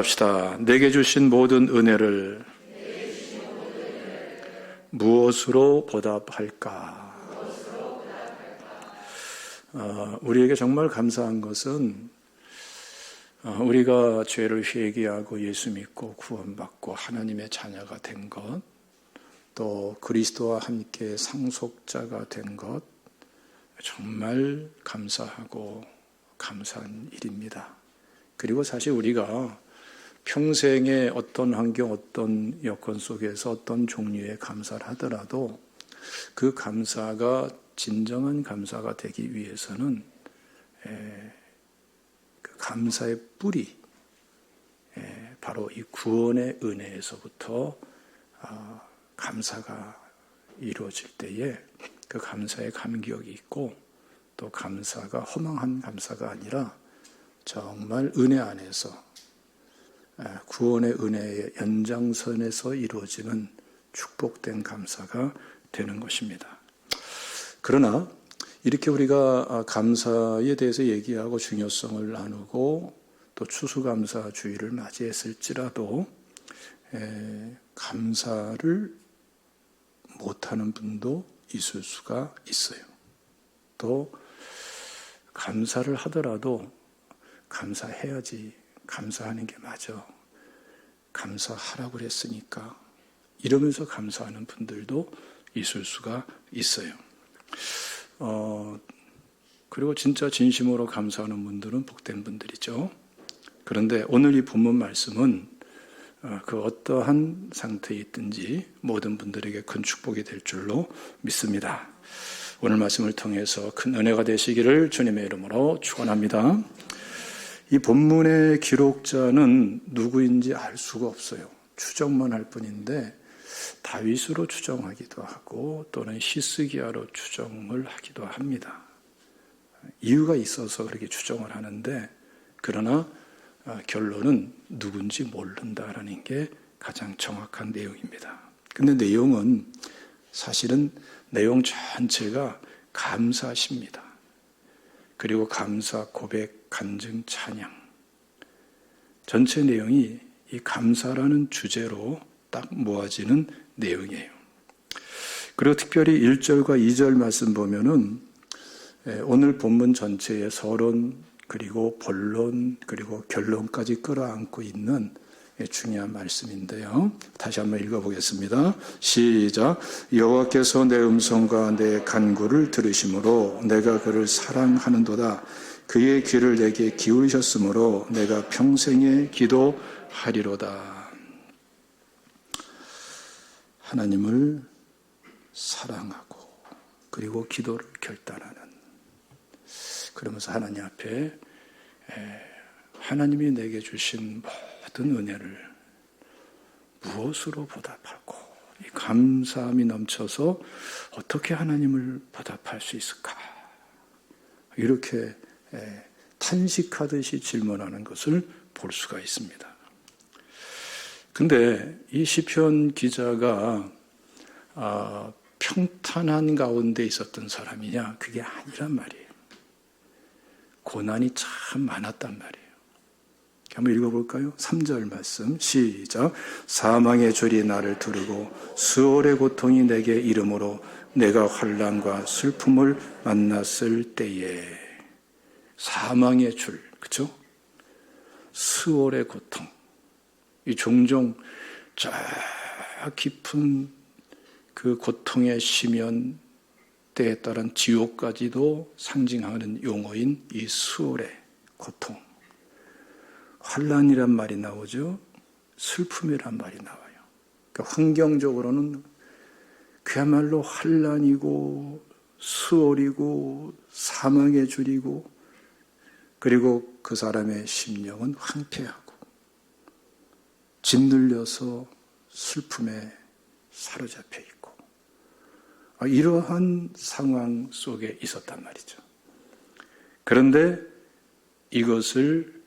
합시다. 내게 주신 모든 은혜를 무엇으로 보답할까? 우리에게 정말 감사한 것은 우리가 죄를 회개하고 예수 믿고 구원받고 하나님의 자녀가 된 것, 또 그리스도와 함께 상속자가 된 것, 정말 감사하고 감사한 일입니다. 그리고 사실 우리가 평생의 어떤 환경, 어떤 여건 속에서 어떤 종류의 감사를 하더라도 그 감사가 진정한 감사가 되기 위해서는 그 감사의 뿌리, 바로 이 구원의 은혜에서부터 감사가 이루어질 때에 그 감사의 감격이 있고, 또 감사가 허망한 감사가 아니라 정말 은혜 안에서 구원의 은혜의 연장선에서 이루어지는 축복된 감사가 되는 것입니다. 그러나 이렇게 우리가 감사에 대해서 얘기하고 중요성을 나누고 또 추수감사주의를 맞이했을지라도 감사를 못하는 분도 있을 수가 있어요. 또 감사를 하더라도 감사해야지, 감사하는 게 맞아, 감사하라고 그랬으니까 이러면서 감사하는 분들도 있을 수가 있어요. 그리고 진짜 진심으로 감사하는 분들은 복된 분들이죠. 그런데 오늘 이 본문 말씀은 그 어떠한 상태에 있든지 모든 분들에게 큰 축복이 될 줄로 믿습니다. 오늘 말씀을 통해서 큰 은혜가 되시기를 주님의 이름으로 축원합니다. 이 본문의 기록자는 누구인지 알 수가 없어요. 추정만 할 뿐인데 다윗으로 추정하기도 하고 또는 히스기야로 추정을 하기도 합니다. 이유가 있어서 그렇게 추정을 하는데, 그러나 결론은 누군지 모른다라는 게 가장 정확한 내용입니다. 근데 내용은 사실은 내용 전체가 감사십니다. 그리고 감사, 고백, 간증, 찬양, 전체 내용이 이 감사라는 주제로 딱 모아지는 내용이에요. 그리고 특별히 1절과 2절 말씀 보면은 오늘 본문 전체의 서론, 그리고 본론, 그리고 결론까지 끌어안고 있는 중요한 말씀인데요. 다시 한번 읽어보겠습니다. 시작. 여호와께서 내 음성과 내 간구를 들으심으로 내가 그를 사랑하는도다. 그의 귀를 내게 기울이셨으므로 내가 평생에 기도하리로다. 하나님을 사랑하고 그리고 기도를 결단하는, 그러면서 하나님 앞에 하나님이 내게 주신 모든 은혜를 무엇으로 보답하고, 이 감사함이 넘쳐서 어떻게 하나님을 보답할 수 있을까, 이렇게 탄식하듯이 질문하는 것을 볼 수가 있습니다. 근데 이 시편 기자가 평탄한 가운데 있었던 사람이냐? 그게 아니란 말이에요. 고난이 참 많았단 말이에요. 한번 읽어볼까요? 3절 말씀 시작. 사망의 줄이 나를 두르고 수월의 고통이 내게 이르므로 내가 환난과 슬픔을 만났을 때에. 사망의 줄, 그렇죠? 수월의 고통, 이 종종 저 깊은 그 고통의 심연 때에 따른 지옥까지도 상징하는 용어인 이 수월의 고통. 환난이란 말이 나오죠. 슬픔이란 말이 나와요. 그러니까 환경적으로는 그야말로 환난이고 수월이고 사망의 줄이고, 그리고 그 사람의 심령은 황폐하고 짓눌려서 슬픔에 사로잡혀 있고, 이러한 상황 속에 있었단 말이죠. 그런데 이것을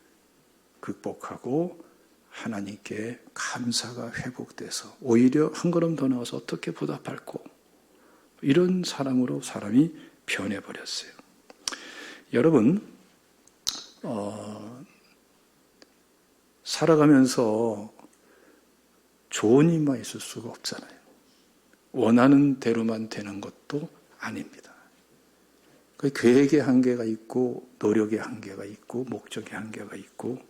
극복하고 하나님께 감사가 회복돼서 오히려 한 걸음 더 나아가서 어떻게 보답할까, 이런 사람으로 사람이 변해버렸어요. 여러분, 살아가면서 좋은 일만 있을 수가 없잖아요. 원하는 대로만 되는 것도 아닙니다. 그 계획의 한계가 있고 노력의 한계가 있고 목적의 한계가 있고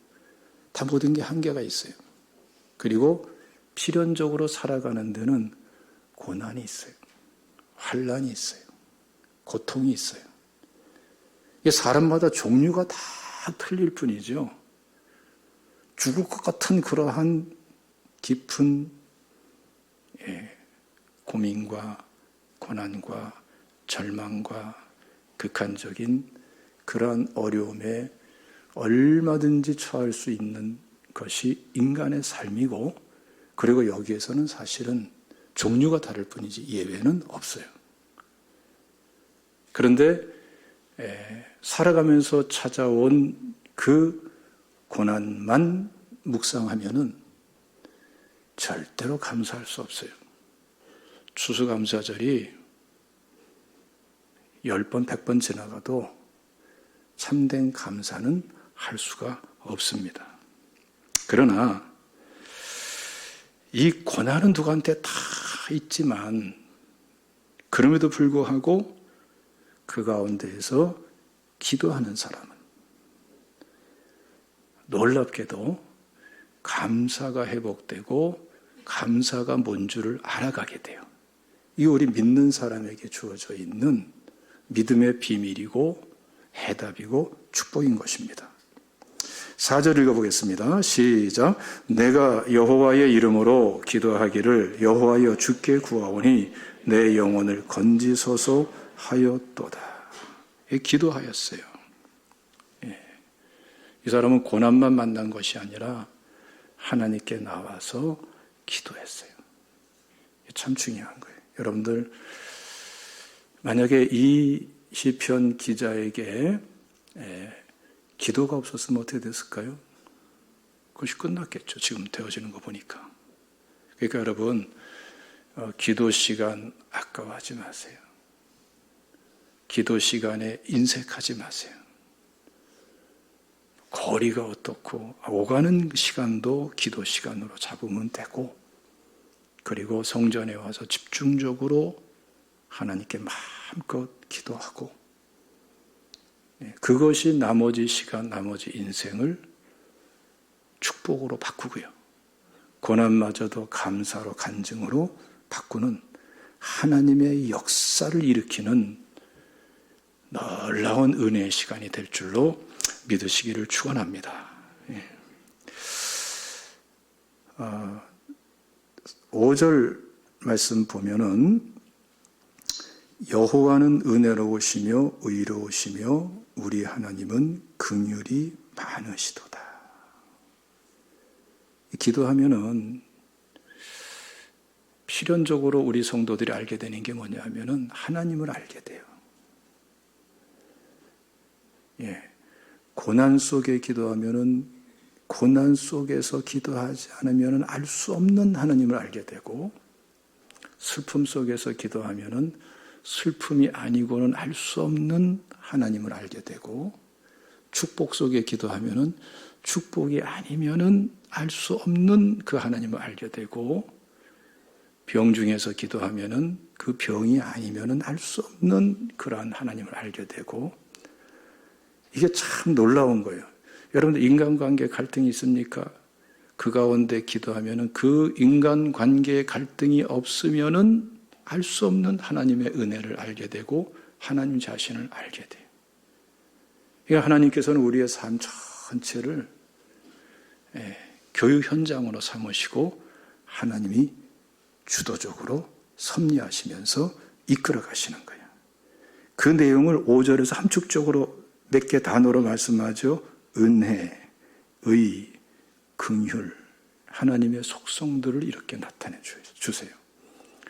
다 모든 게 한계가 있어요. 그리고 필연적으로 살아가는 데는 고난이 있어요. 환난이 있어요. 고통이 있어요. 이게 사람마다 종류가 다 틀릴 뿐이죠. 죽을 것 같은 그러한 깊은 고민과 고난과 절망과 극한적인 그러한 어려움에 얼마든지 처할 수 있는 것이 인간의 삶이고, 그리고 여기에서는 사실은 종류가 다를 뿐이지 예외는 없어요. 그런데 살아가면서 찾아온 그 고난만 묵상하면은 절대로 감사할 수 없어요. 추수감사절이 10번, 100번 지나가도 참된 감사는 할 수가 없습니다. 그러나 이 고난은 누구한테 다 있지만 그럼에도 불구하고 그 가운데에서 기도하는 사람은 놀랍게도 감사가 회복되고 감사가 뭔 줄을 알아가게 돼요. 이 우리 믿는 사람에게 주어져 있는 믿음의 비밀이고 해답이고 축복인 것입니다. 4절 읽어보겠습니다. 시작. 내가 여호와의 이름으로 기도하기를 여호와여 주께 구하오니 내 영혼을 건지소서 하였도다. 기도하였어요. 이 사람은 고난만 만난 것이 아니라 하나님께 나와서 기도했어요. 참 중요한 거예요. 여러분들 만약에 이 시편 기자에게 기도가 없었으면 어떻게 됐을까요? 그것이 끝났겠죠. 지금 되어지는 거 보니까. 그러니까 여러분 기도 시간 아까워하지 마세요. 기도 시간에 인색하지 마세요. 거리가 어떻고 오가는 시간도 기도 시간으로 잡으면 되고, 그리고 성전에 와서 집중적으로 하나님께 마음껏 기도하고, 그것이 나머지 시간, 나머지 인생을 축복으로 바꾸고요. 고난마저도 감사로 간증으로 바꾸는 하나님의 역사를 일으키는 놀라운 은혜의 시간이 될 줄로 믿으시기를 축원합니다. 5절 말씀 보면은 여호와는 은혜로우시며 의로우시며 우리 하나님은 긍휼이 많으시도다. 기도하면은 필연적으로 우리 성도들이 알게 되는 게 뭐냐면은 하나님을 알게 돼요. 고난 속에 기도하면은 고난 속에서 기도하지 않으면은 알 수 없는 하나님을 알게 되고, 슬픔 속에서 기도하면은 슬픔이 아니고는 알 수 없는 하나님을 알게 되고, 축복 속에 기도하면은 축복이 아니면은 알 수 없는 그 하나님을 알게 되고, 병 중에서 기도하면은 그 병이 아니면은 알 수 없는 그러한 하나님을 알게 되고, 이게 참 놀라운 거예요. 여러분들 인간관계 갈등이 있습니까? 그 가운데 기도하면은 그 인간관계의 갈등이 없으면은 알 수 없는 하나님의 은혜를 알게 되고 하나님 자신을 알게 돼요. 그러니까 하나님께서는 우리의 삶 전체를 교육 현장으로 삼으시고 하나님이 주도적으로 섭리하시면서 이끌어 가시는 거예요. 그 내용을 5절에서 함축적으로 몇 개 단어로 말씀하죠. 은혜, 의, 긍휼, 하나님의 속성들을 이렇게 나타내 주세요.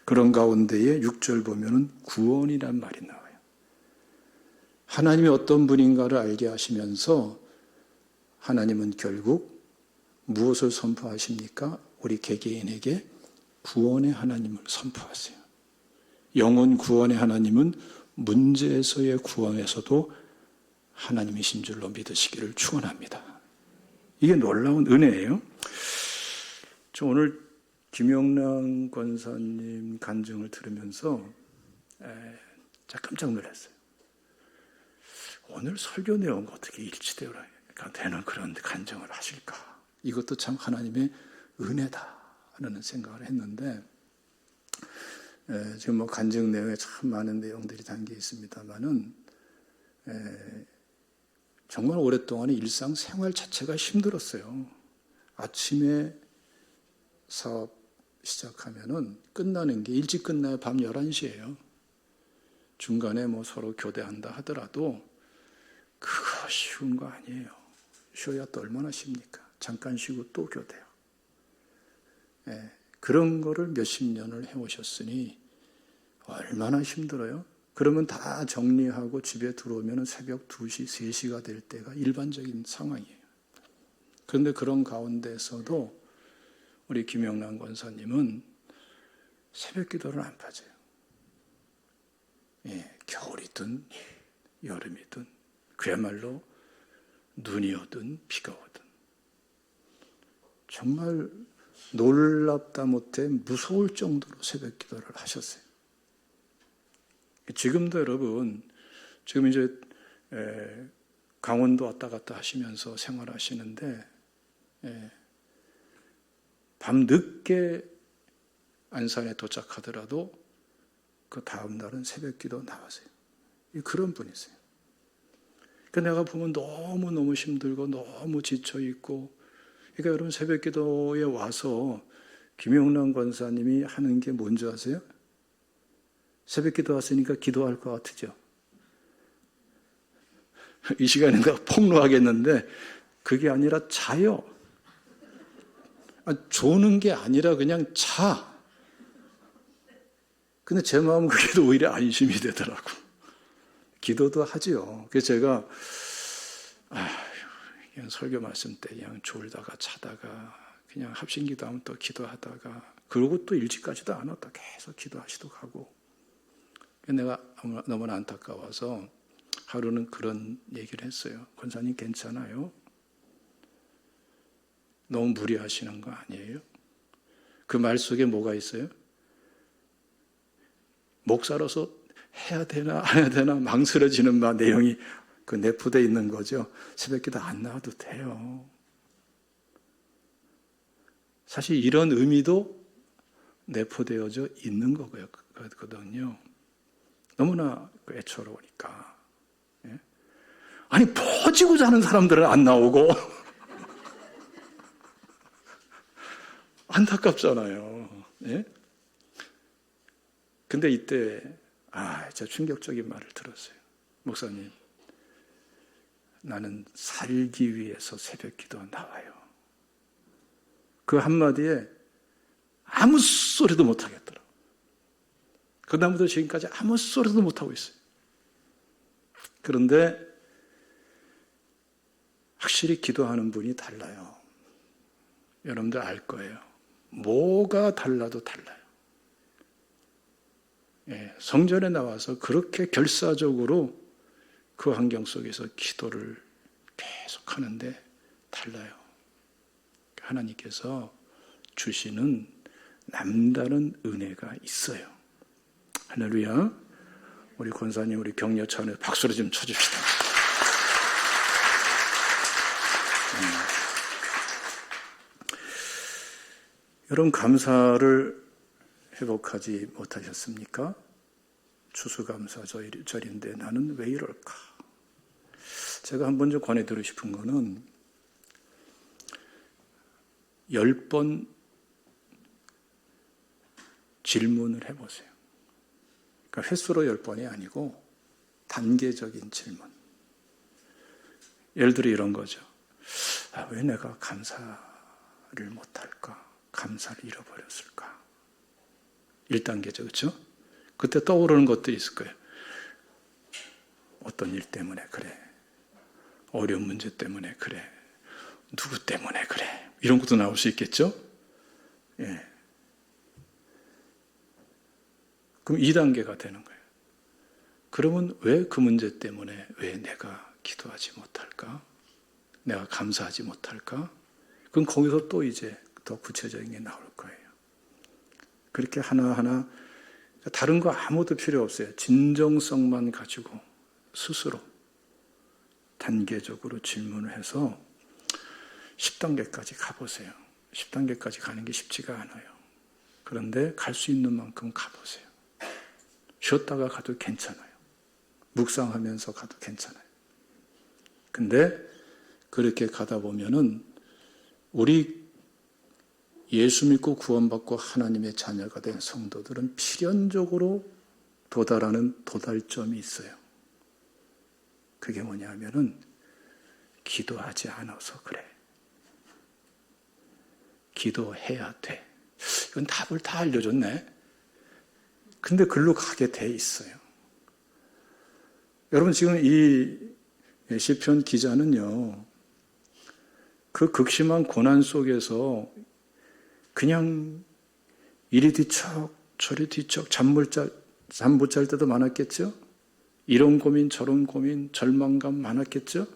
그런 가운데에 6절 보면은 구원이란 말이 나와요. 하나님이 어떤 분인가를 알게 하시면서 하나님은 결국 무엇을 선포하십니까? 우리 개개인에게 구원의 하나님을 선포하세요. 영혼 구원의 하나님은 문제에서의 구원에서도 하나님이신 줄로 믿으시기를 축원합니다. 이게 놀라운 은혜예요. 저 오늘 김영란 권사님 간증을 들으면서 진짜 깜짝 놀랐어요. 오늘 설교 내용과 어떻게 일치되어야 되는 그런 간증을 하실까? 이것도 참 하나님의 은혜다라는 생각을 했는데, 지금 뭐 간증 내용에 참 많은 내용들이 담겨 있습니다만은, 정말 오랫동안 일상생활 자체가 힘들었어요. 아침에 사업 시작하면은 끝나는 게 일찍 끝나요. 밤 11시예요. 중간에 뭐 서로 교대한다 하더라도 그거 쉬운 거 아니에요. 쉬어야 또 얼마나 쉽니까? 잠깐 쉬고 또 교대요. 그런 거를 몇십 년을 해오셨으니 얼마나 힘들어요? 그러면 다 정리하고 집에 들어오면 새벽 2시, 3시가 될 때가 일반적인 상황이에요. 그런데 그런 가운데서도 우리 김영란 권사님은 새벽 기도를 안 빠져요. 겨울이든 여름이든 그야말로 눈이 오든 비가 오든 정말 놀랍다 못해 무서울 정도로 새벽 기도를 하셨어요. 지금도 여러분, 지금 이제 강원도 왔다 갔다 하시면서 생활하시는데 밤 늦게 안산에 도착하더라도 그 다음 날은 새벽 기도 나가세요. 그런 분이세요. 내가 보면 너무너무 힘들고 너무 지쳐있고, 그러니까 여러분 새벽 기도에 와서 김영란 권사님이 하는 게 뭔지 아세요? 새벽 기도 왔으니까 기도할 것 같으죠? 이 시간에 내가 폭로하겠는데 그게 아니라 자요. 조는 게 아니라 그냥 자. 근데 제 마음은 그게 오히려 안심이 되더라고. 기도도 하지요. 그래서 제가 그냥 설교 말씀 때 그냥 졸다가 자다가 그냥 합심기도 하면 또 기도하다가, 그러고 또 일찍까지도 안 왔다 계속 기도하시도 가고. 내가 너무나 안타까워서 하루는 그런 얘기를 했어요. 권사님 괜찮아요? 너무 무리하시는 거 아니에요? 그 말 속에 뭐가 있어요? 목사로서 해야 되나 안 해야 되나 망설여지는 내용이 그 내포되어 있는 거죠. 새벽기도 안 나와도 돼요. 사실 이런 의미도 내포되어져 있는 거거든요. 너무나 애처로우니까. 아니 퍼지고 자는 사람들은 안 나오고 안타깝잖아요. 근데 이때 진짜 충격적인 말을 들었어요. 목사님, 나는 살기 위해서 새벽기도 나와요. 그 한마디에 아무 소리도 못하겠더라고요. 그다음부터 지금까지 아무 소리도 못하고 있어요. 그런데 확실히 기도하는 분이 달라요. 여러분들 알 거예요. 뭐가 달라도 달라요. 성전에 나와서 그렇게 결사적으로 그 환경 속에서 기도를 계속 하는데 달라요. 하나님께서 주시는 남다른 은혜가 있어요. 할렐루야. 우리 권사님, 우리 격려 차원에서 박수를 좀 쳐줍시다. 여러분 감사를 회복하지 못하셨습니까? 추수감사절인데 나는 왜 이럴까? 제가 한번 좀 권해드리고 싶은 거는 10번 질문을 해보세요. 그러니까 횟수로 10번이 아니고 단계적인 질문. 예를 들어 이런 거죠. 왜 내가 감사를 못할까? 감사를 잃어버렸을까? 1단계죠. 그렇죠? 그때 떠오르는 것도 있을 거예요. 어떤 일 때문에 그래. 어려운 문제 때문에 그래. 누구 때문에 그래. 이런 것도 나올 수 있겠죠? 그럼 2단계가 되는 거예요. 그러면 왜 그 문제 때문에 왜 내가 기도하지 못할까? 내가 감사하지 못할까? 그럼 거기서 또 이제 더 구체적인 게 나올 거예요. 그렇게 하나하나 다른 거 아무것도 필요 없어요. 진정성만 가지고 스스로 단계적으로 질문을 해서 10단계까지 가보세요. 10단계까지 가는 게 쉽지가 않아요. 그런데 갈 수 있는 만큼 가보세요. 쉬었다가 가도 괜찮아요. 묵상하면서 가도 괜찮아요. 근데 그렇게 가다 보면은 우리 예수 믿고 구원받고 하나님의 자녀가 된 성도들은 필연적으로 도달하는 도달점이 있어요. 그게 뭐냐면은 기도하지 않아서 그래. 기도해야 돼. 이건 답을 다 알려줬네. 근데 글로 가게 돼 있어요. 여러분 지금 이 시편 기자는요. 그 극심한 고난 속에서 그냥 이리 뒤척 저리 뒤척 잠 못 잘 때도 많았겠죠? 이런 고민 저런 고민 절망감 많았겠죠?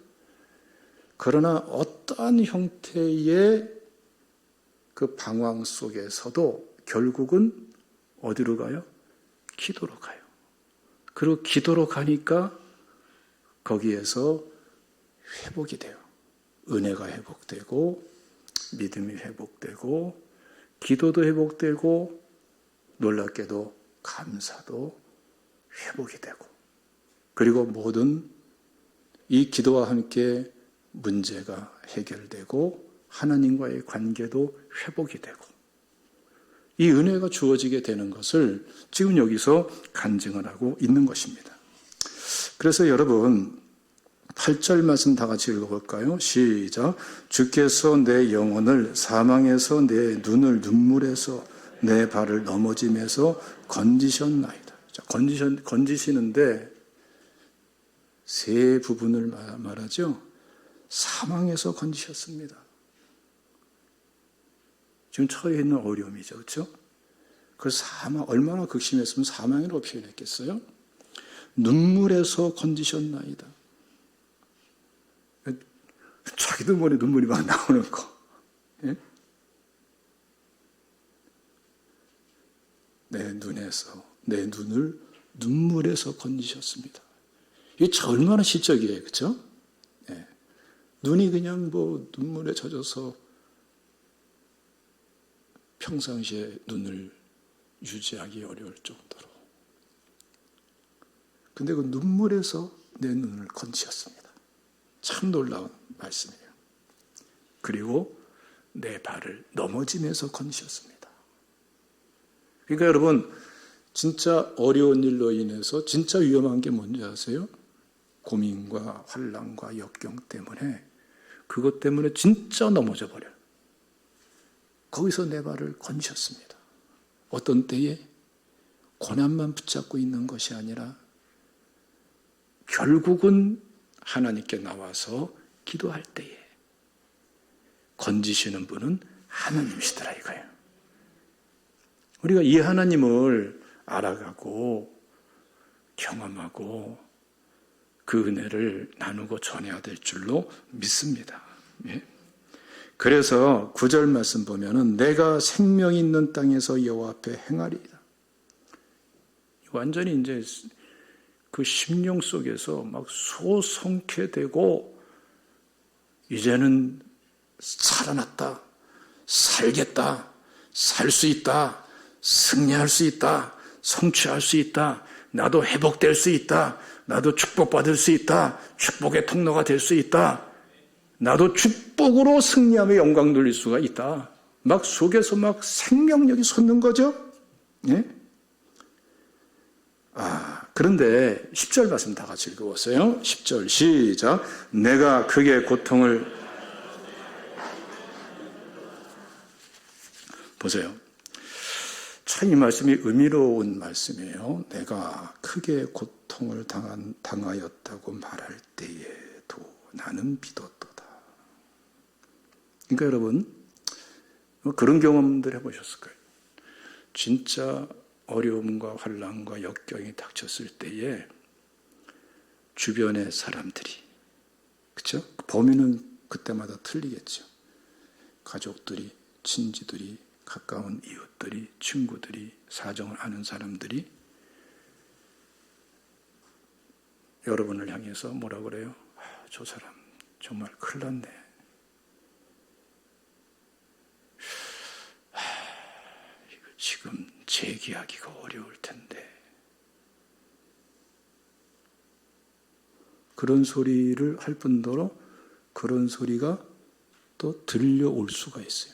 그러나 어떠한 형태의 그 방황 속에서도 결국은 어디로 가요? 기도로 가요. 그리고 기도로 가니까 거기에서 회복이 돼요. 은혜가 회복되고 믿음이 회복되고 기도도 회복되고 놀랍게도 감사도 회복이 되고 그리고 모든 이 기도와 함께 문제가 해결되고 하나님과의 관계도 회복이 되고 이 은혜가 주어지게 되는 것을 지금 여기서 간증을 하고 있는 것입니다. 그래서 여러분 8절 말씀 다 같이 읽어볼까요? 시작. 주께서 내 영혼을 사망에서 내 눈을 눈물에서 내 발을 넘어짐에서 건지셨나이다. 자, 건지시는데 세 부분을 말하죠. 사망에서 건지셨습니다. 지금 처해 있는 어려움이죠. 그렇죠? 그 사망, 얼마나 극심했으면 사망이라고 표현했겠어요? 눈물에서 건지셨나이다. 자기도 모르게 눈물이 막 나오는 거. 예? 내 눈을 눈물에서 건지셨습니다. 이게 얼마나 시적이에요. 그렇죠? 예. 눈이 그냥 뭐 눈물에 젖어서 평상시에 눈을 유지하기 어려울 정도로. 근데 그 눈물에서 내 눈을 건지셨습니다. 참 놀라운 말씀이에요. 그리고 내 발을 넘어짐에서 건지셨습니다. 그러니까 여러분 진짜 어려운 일로 인해서 진짜 위험한 게 뭔지 아세요? 고민과 환난과 역경 때문에 그것 때문에 진짜 넘어져 버려요. 거기서 내 발을 건지셨습니다. 어떤 때에 고난만 붙잡고 있는 것이 아니라 결국은 하나님께 나와서 기도할 때에 건지시는 분은 하나님이시더라 이거예요. 우리가 이 하나님을 알아가고 경험하고 그 은혜를 나누고 전해야 될 줄로 믿습니다. 예? 그래서 9절 말씀 보면은 내가 생명 있는 땅에서 여호와 앞에 행하리이다. 완전히 이제 그 심령 속에서 막 소성케되고 이제는 살아났다, 살겠다, 살 수 있다, 승리할 수 있다, 성취할 수 있다, 나도 회복될 수 있다, 나도 축복받을 수 있다, 축복의 통로가 될 수 있다, 나도 축복으로 승리하며 영광 돌릴 수가 있다. 막 속에서 막 생명력이 솟는 거죠. 예? 그런데 10절 말씀 다 같이 읽어보세요. 10절 시작. 내가 크게 고통을 보세요. 참 이 말씀이 의미로운 말씀이에요. 내가 크게 고통을 당하였다고 말할 때에도 나는 믿었도다. 그러니까 여러분 그런 경험들 해보셨을 거예요. 진짜 어려움과 환난과 역경이 닥쳤을 때에 주변의 사람들이 그렇죠? 범인은 그때마다 틀리겠죠. 가족들이, 친지들이, 가까운 이웃들이, 친구들이, 사정을 아는 사람들이 여러분을 향해서 뭐라 그래요? 저 사람 정말 큰일 났네. 이거 지금 재기하기가 어려울 텐데. 그런 소리를 할 뿐더러 그런 소리가 또 들려올 수가 있어요.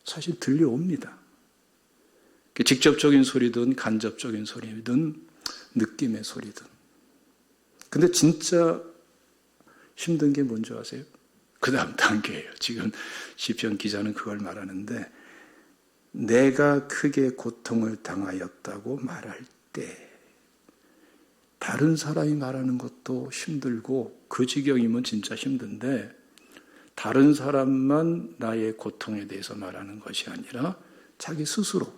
사실 들려옵니다. 직접적인 소리든 간접적인 소리든 느낌의 소리든. 근데 진짜 힘든 게 뭔지 아세요? 그 다음 단계예요. 지금 시편 기자는 그걸 말하는데, 내가 크게 고통을 당하였다고 말할 때, 다른 사람이 말하는 것도 힘들고 그 지경이면 진짜 힘든데, 다른 사람만 나의 고통에 대해서 말하는 것이 아니라 자기 스스로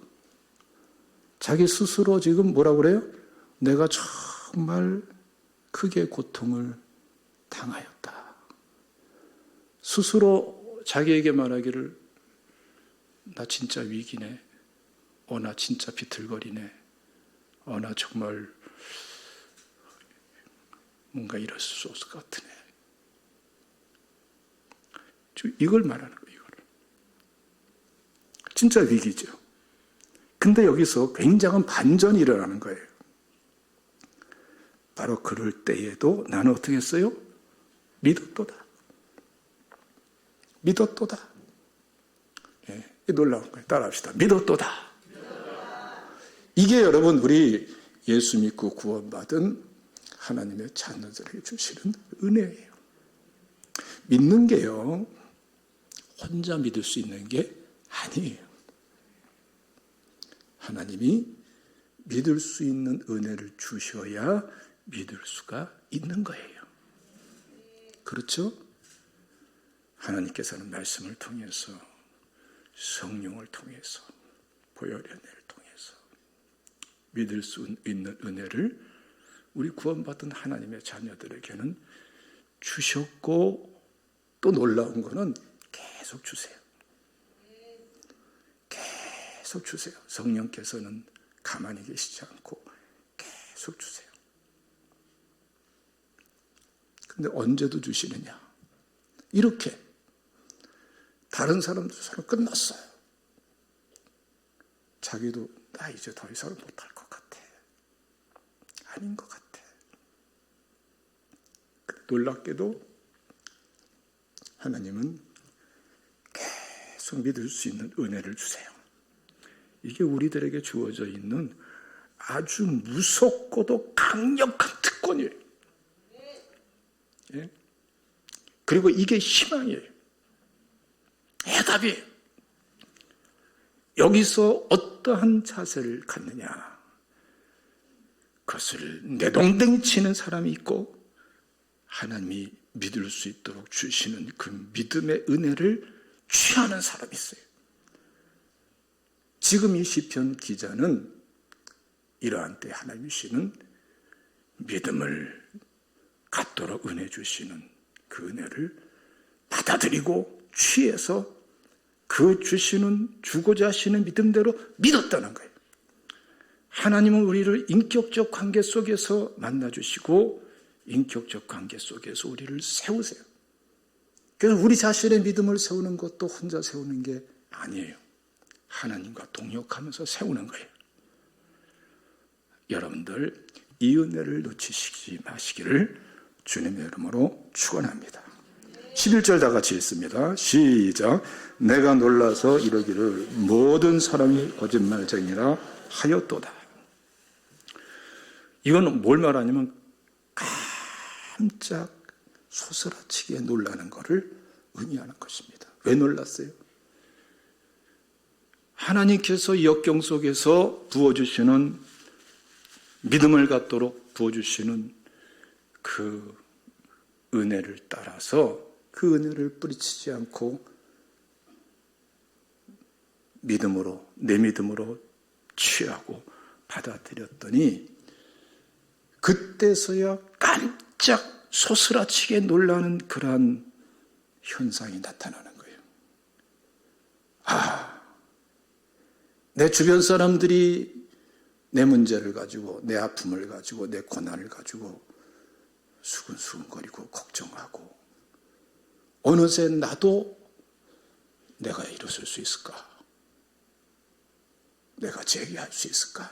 지금 뭐라 그래요? 내가 정말 크게 고통을 당하였다. 스스로 자기에게 말하기를, 나 진짜 위기네. 나 진짜 비틀거리네. 나 정말 뭔가 이럴 수 없을 것 같으네. 이걸 말하는 거예요. 이걸. 진짜 위기죠. 근데 여기서 굉장한 반전이 일어나는 거예요. 바로 그럴 때에도 나는 어떻게 했어요? 믿었도다. 예, 놀라운 거예요. 따라합시다. 믿었도다. 이게 여러분, 우리 예수 믿고 구원받은 하나님의 자녀들에게 주시는 은혜예요. 믿는 게요, 혼자 믿을 수 있는 게 아니에요. 하나님이 믿을 수 있는 은혜를 주셔야 믿을 수가 있는 거예요. 그렇죠? 하나님께서는 말씀을 통해서, 성령을 통해서, 보혈의 은혜를 통해서 믿을 수 있는 은혜를 우리 구원받은 하나님의 자녀들에게는 주셨고, 또 놀라운 거는 계속 주세요. 계속 주세요. 성령께서는 가만히 계시지 않고 계속 주세요. 근데 언제도 주시느냐? 이렇게 다른 사람들처럼 끝났어요. 자기도 나 이제 더 이상 못할 것 같아. 아닌 것 같아. 놀랍게도 하나님은 계속 믿을 수 있는 은혜를 주세요. 이게 우리들에게 주어져 있는 아주 무섭고도 강력한 특권이에요. 예? 그리고 이게 희망이에요. 해답이에요. 여기서 어떠한 자세를 갖느냐. 그것을 내동댕이 치는 사람이 있고, 하나님이 믿을 수 있도록 주시는 그 믿음의 은혜를 취하는 사람이 있어요. 지금 이 시편 기자는 이러한 때 하나님이 주시는 믿음을 갖도록 은혜 주시는 그 은혜를 받아들이고 취해서 그 주고자 하시는 믿음대로 믿었다는 거예요. 하나님은 우리를 인격적 관계 속에서 만나주시고 인격적 관계 속에서 우리를 세우세요. 그래서 우리 자신의 믿음을 세우는 것도 혼자 세우는 게 아니에요. 하나님과 동역하면서 세우는 거예요. 여러분들 이 은혜를 놓치시지 마시기를 주님의 이름으로 축원합니다. 11절 다 같이 읽습니다. 시작. 내가 놀라서 이러기를 모든 사람이 거짓말쟁이라 하였도다. 이건 뭘 말하냐면 깜짝 소스라치게 놀라는 것을 의미하는 것입니다. 왜 놀랐어요? 하나님께서 역경 속에서 부어주시는 믿음을 갖도록 부어주시는 그 은혜를 따라서 그 은혜를 뿌리치지 않고 믿음으로, 내 믿음으로 취하고 받아들였더니 그때서야 깜짝 소스라치게 놀라는 그러한 현상이 나타나는 거예요. 내 주변 사람들이 내 문제를 가지고, 내 아픔을 가지고, 내 고난을 가지고 수근수근거리고 걱정하고, 어느새 나도 내가 일어설 수 있을까? 내가 제기할 수 있을까?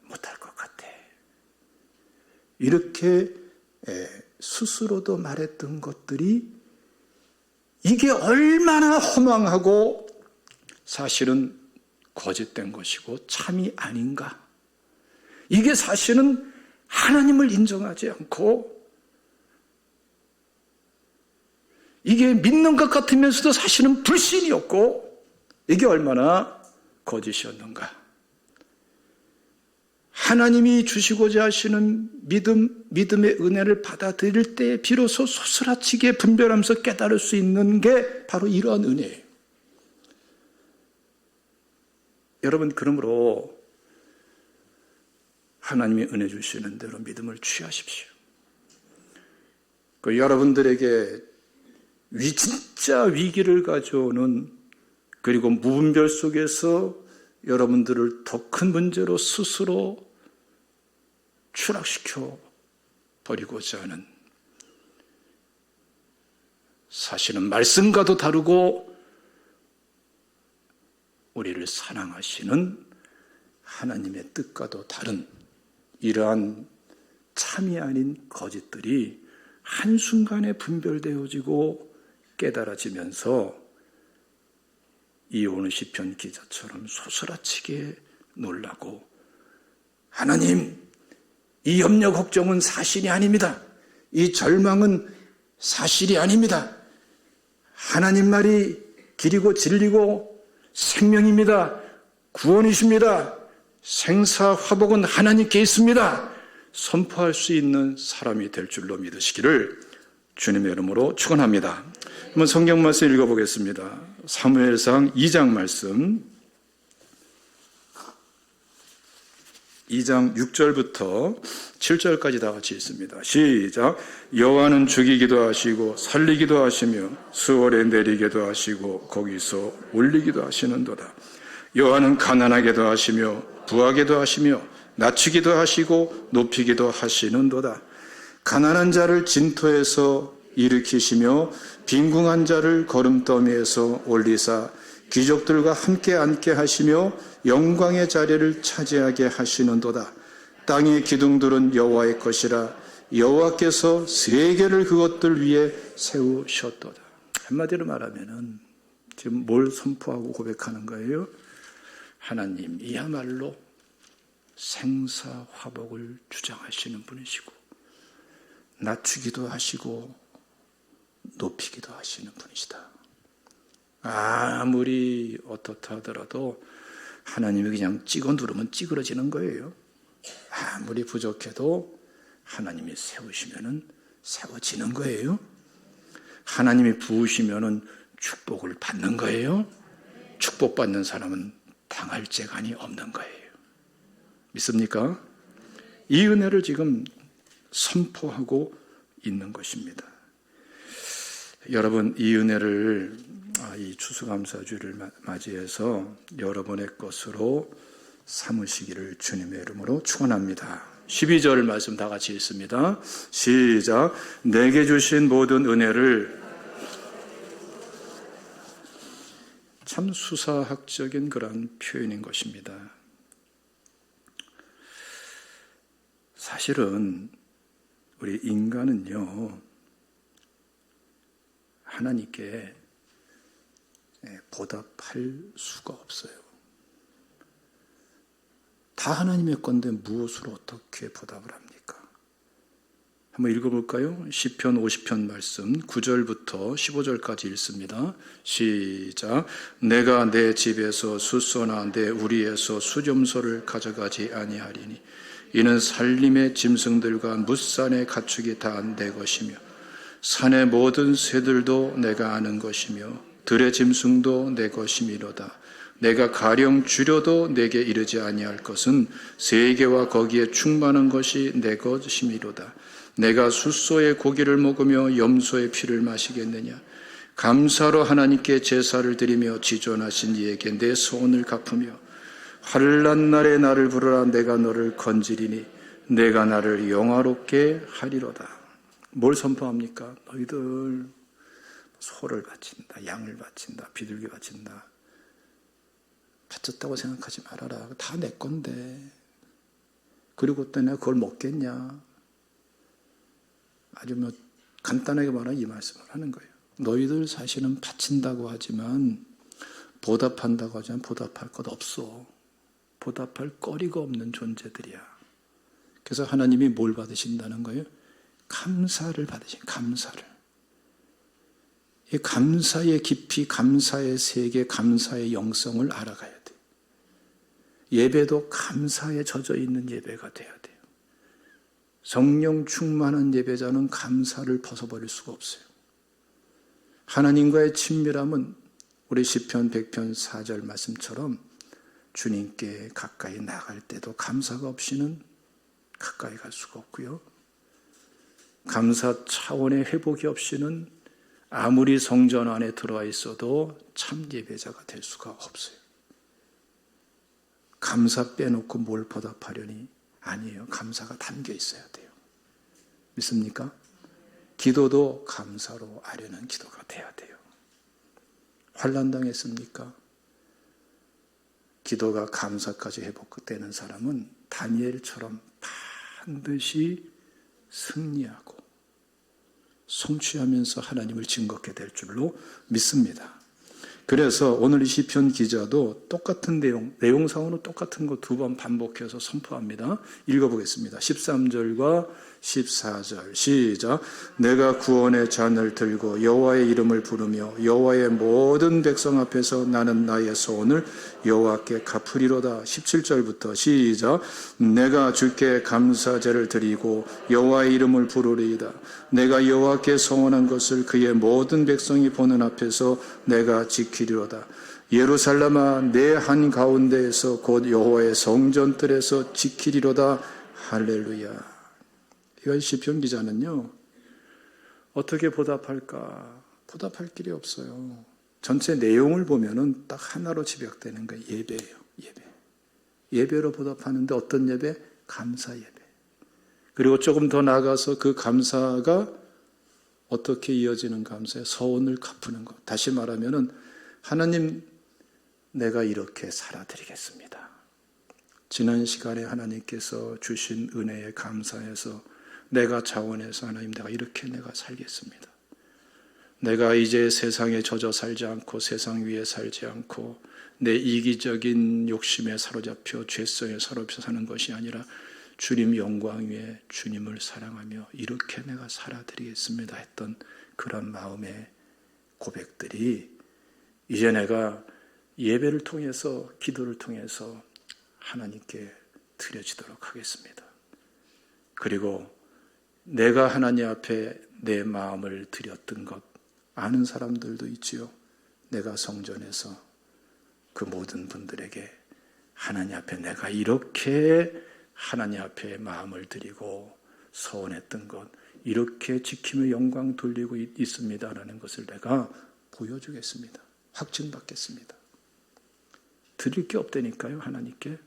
못할 것 같아. 이렇게 스스로도 말했던 것들이 이게 얼마나 허망하고 사실은 거짓된 것이고 참이 아닌가. 이게 사실은 하나님을 인정하지 않고, 이게 믿는 것 같으면서도 사실은 불신이었고, 이게 얼마나 거짓이었는가. 하나님이 주시고자 하시는 믿음의 은혜를 받아들일 때 비로소 소스라치게 분별하면서 깨달을 수 있는 게 바로 이러한 은혜예요. 여러분, 그러므로 하나님이 은혜 주시는 대로 믿음을 취하십시오. 여러분들에게 진짜 위기를 가져오는, 그리고 무분별 속에서 여러분들을 더 큰 문제로 스스로 추락시켜 버리고자 하는, 사실은 말씀과도 다르고 우리를 사랑하시는 하나님의 뜻과도 다른 이러한 참이 아닌 거짓들이 한순간에 분별되어지고 깨달아지면서 이 오늘 시편 기자처럼 소스라치게 놀라고, 하나님, 이 염려 걱정은 사실이 아닙니다. 이 절망은 사실이 아닙니다. 하나님 말이 길이고 진리고 생명입니다. 구원이십니다. 생사화복은 하나님께 있습니다. 선포할 수 있는 사람이 될 줄로 믿으시기를 주님의 이름으로 축원합니다. 한번 성경 말씀 읽어보겠습니다. 사무엘상 2장 말씀, 2장 6절부터 7절까지 다 같이 읽습니다. 시작. 여호와는 죽이기도 하시고 살리기도 하시며 수월에 내리기도 하시고 거기서 올리기도 하시는도다. 여호와는 가난하게도 하시며 부하게도 하시며 낮추기도 하시고 높이기도 하시는도다. 가난한 자를 진토에서 일으키시며 빈궁한 자를 거름더미에서 올리사 귀족들과 함께 앉게 하시며 영광의 자리를 차지하게 하시는도다. 땅의 기둥들은 여호와의 것이라 여호와께서 세계를 그것들 위에 세우셨도다. 한마디로 말하면은 지금 뭘 선포하고 고백하는 거예요? 하나님이야말로 생사화복을 주장하시는 분이시고 낮추기도 하시고 높이기도 하시는 분이시다. 아무리 어떻다 하더라도 하나님이 그냥 찍어 누르면 찌그러지는 거예요. 아무리 부족해도 하나님이 세우시면은 세워지는 거예요. 하나님이 부으시면은 축복을 받는 거예요. 축복받는 사람은 당할 재간이 없는 거예요. 믿습니까? 이 은혜를 지금 선포하고 있는 것입니다. 여러분, 이 은혜를 이 추수감사주를 맞이해서 여러분의 것으로 삼으시기를 주님의 이름으로 축원합니다. 12절 말씀 다 같이 읽습니다. 시작. 내게 주신 모든 은혜를, 참 수사학적인 그런 표현인 것입니다. 사실은 우리 인간은요, 하나님께 보답할 수가 없어요. 다 하나님의 건데 무엇으로 어떻게 보답을 합니까? 한번 읽어볼까요? 시편 50편 말씀 9절부터 15절까지 읽습니다. 시작. 내가 내 집에서 숫소나 내 우리에서 수렴소를 가져가지 아니하리니 이는 산림의 짐승들과 뭇산의 가축이 다 내 것이며 산의 모든 새들도 내가 아는 것이며 들의 짐승도 내 것이미로다. 내가 가령 줄여도 내게 이르지 아니할 것은 세계와 거기에 충만한 것이 내 것이미로다. 내가 숫소의 고기를 먹으며 염소의 피를 마시겠느냐. 감사로 하나님께 제사를 드리며 지존하신 이에게 내 소원을 갚으며 환난 날에 나를 부르라. 내가 너를 건지리니 내가 나를 영화롭게 하리로다. 뭘 선포합니까? 너희들 소를 바친다, 양을 바친다, 비둘기 바친다. 바쳤다고 생각하지 말아라. 다 내 건데. 그리고 또 내가 그걸 먹겠냐. 아주 간단하게 말하면 이 말씀을 하는 거예요. 너희들 사실은 바친다고 하지만 보답한다고 하지만 보답할 것 없어. 보답할 거리가 없는 존재들이야. 그래서 하나님이 뭘 받으신다는 거예요? 감사를 받으신, 감사를. 이 감사의 깊이, 감사의 세계, 감사의 영성을 알아가야 돼. 예배도 감사에 젖어 있는 예배가 돼야 돼요. 성령 충만한 예배자는 감사를 벗어버릴 수가 없어요. 하나님과의 친밀함은 우리 시편 100편 4절 말씀처럼 주님께 가까이 나갈 때도 감사가 없이는 가까이 갈 수가 없고요. 감사 차원의 회복이 없이는 아무리 성전 안에 들어와 있어도 참 예배자가 될 수가 없어요. 감사 빼놓고 뭘 보답하려니? 아니에요. 감사가 담겨 있어야 돼요. 믿습니까? 기도도 감사로 아뢰는 기도가 돼야 돼요. 환난 당했습니까? 기도가 감사까지 회복되는 사람은 다니엘처럼 반드시 승리하고 성취하면서 하나님을 증거하게 될 줄로 믿습니다. 그래서 오늘 이 시편 기자도 똑같은 내용상으로 똑같은 거 2번 반복해서 선포합니다. 읽어보겠습니다. 13절과 14절 시작. 내가 구원의 잔을 들고 여호와의 이름을 부르며 여호와의 모든 백성 앞에서 나는 나의 소원을 여호와께 갚으리로다. 17절부터 시작. 내가 주께 감사제를 드리고 여호와의 이름을 부르리이다. 내가 여호와께 소원한 것을 그의 모든 백성이 보는 앞에서 내가 지키리로다. 예루살렘아 내 한가운데에서 곧 여호와의 성전들에서 지키리로다. 할렐루야. 이 시편 기자는요, 어떻게 보답할까? 보답할 길이 없어요. 전체 내용을 보면은 딱 하나로 집약되는 거예요. 예배예요. 예배. 예배로 보답하는데 어떤 예배? 감사 예배. 그리고 조금 더 나아가서 그 감사가 어떻게 이어지는 감사에 서원을 갚는 것. 다시 말하면은 하나님, 내가 이렇게 살아드리겠습니다. 지난 시간에 하나님께서 주신 은혜에 감사해서 내가 자원해서 하나님, 내가 이렇게 내가 살겠습니다. 내가 이제 세상에 젖어 살지 않고 세상 위에 살지 않고 내 이기적인 욕심에 사로잡혀 죄성에 사로잡혀 사는 것이 아니라 주님 영광 위에 주님을 사랑하며 이렇게 내가 살아드리겠습니다 했던 그런 마음의 고백들이 이제 내가 예배를 통해서 기도를 통해서 하나님께 드려지도록 하겠습니다. 그리고 내가 하나님 앞에 내 마음을 드렸던 것 아는 사람들도 있지요. 내가 성전에서 그 모든 분들에게 하나님 앞에 내가 이렇게 하나님 앞에 마음을 드리고 서원했던 것 이렇게 지키며 영광 돌리고 있습니다라는 것을 내가 보여주겠습니다. 확증받겠습니다. 드릴 게 없다니까요. 하나님께.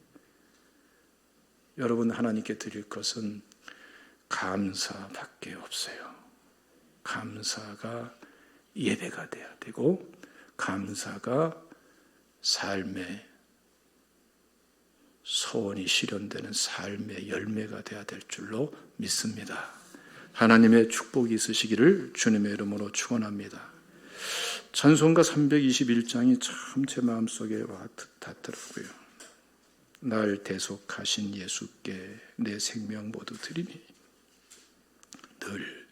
여러분 하나님께 드릴 것은 감사밖에 없어요. 감사가 예배가 돼야 되고 감사가 삶의 소원이 실현되는 삶의 열매가 돼야 될 줄로 믿습니다. 하나님의 축복이 있으시기를 주님의 이름으로 축원합니다. 찬송가 321장이 참 제 마음속에 와 닿더라고요. 날 대속하신 예수께 내 생명 모두 드리니 늘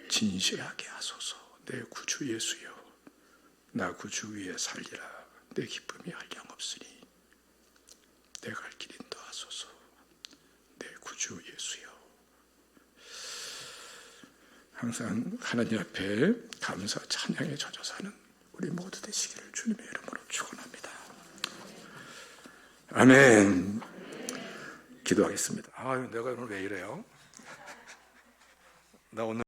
진실하게 하소서. 내 구주 예수여, 나 구주 위에 살리라. 내 기쁨이 한량없으니 내 갈 길 인도하소서. 내 구주 예수여. 항상 하나님 앞에 감사 찬양에 젖어 사는 우리 모두 되시기를 주님의 이름으로 축원합니다. 아멘. 기도하겠습니다. 내가 오늘 왜 이래요? 나 오늘